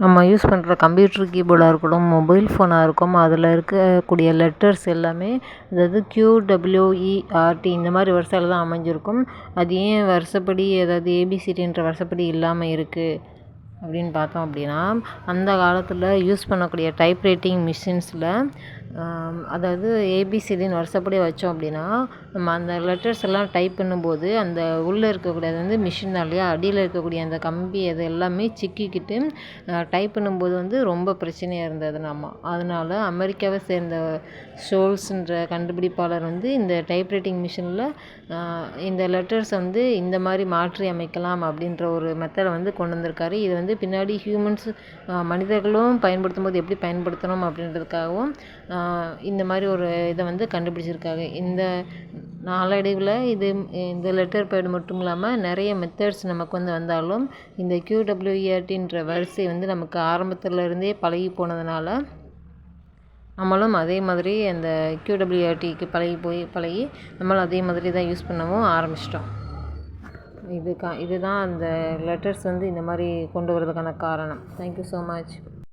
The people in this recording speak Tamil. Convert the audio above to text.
நம்ம யூஸ் பண்ணுற கம்ப்யூட்டர் கீபோர்டாக இருக்கட்டும், மொபைல் ஃபோனாக இருக்கும், அதில் இருக்கக்கூடிய லெட்டர்ஸ் எல்லாமே அதாவது QWERT இந்த மாதிரி வரிசையில் தான் அமைஞ்சிருக்கும். அது ஏன் வரிசைப்படி அதாவது ஏபிசிடின்ற வரிசைப்படி இல்லாமல் இருக்குது அப்படின்னு பார்த்தோம் அப்படின்னா, அந்த காலத்தில் யூஸ் பண்ணக்கூடிய டைப்ரைட்டிங் மிஷின்ஸில் அதாவது ஏபிசிடின்னு வரிசைப்படி வச்சோம் அப்படின்னா, நம்ம அந்த லெட்டர்ஸ் எல்லாம் டைப் பண்ணும்போது அந்த உள்ளே இருக்கக்கூடியது வந்து மிஷின் தான் இல்லையா, அடியில் இருக்கக்கூடிய அந்த கம்பி அது எல்லாமே சிக்கிக்கிட்டு டைப் பண்ணும்போது வந்து ரொம்ப பிரச்சனையாக இருந்தது. அதனால் அமெரிக்காவை சேர்ந்த ஷோல்ஸ்ன்ற கண்டுபிடிப்பாளர் வந்து இந்த டைப்ரைட்டிங் மிஷினில் இந்த லெட்டர்ஸ் வந்து இந்த மாதிரி மாற்றி அமைக்கலாம் அப்படின்ற ஒரு மெத்தடை வந்து கொண்டு வந்திருக்காரு. இது வந்து பின்னாடி மனிதர்களும் பயன்படுத்தும் போது எப்படி பயன்படுத்தணும் அப்படின்றதுக்காகவும் இந்த மாதிரி ஒரு இதை வந்து கண்டுபிடிச்சிருக்காங்க. இந்த நாளடைவில் இந்த லெட்டர் பேட் மட்டும் இல்லாமல் நிறைய மெத்தட்ஸ் நமக்கு வந்து வந்தாலும் இந்த QWERTன்ற வரிசை வந்து நமக்கு ஆரம்பத்தில் இருந்தே பழகி போனதுனால நம்மளும் அதே மாதிரி அந்த QWERTக்கு பழகி நம்மளும் அதே மாதிரி தான் யூஸ் பண்ணவும் ஆரம்பிச்சிட்டோம். இதுதான் அந்த லெட்டர்ஸ் வந்து இந்த மாதிரி கொண்டு வரதுக்கான காரணம். Thank you so much.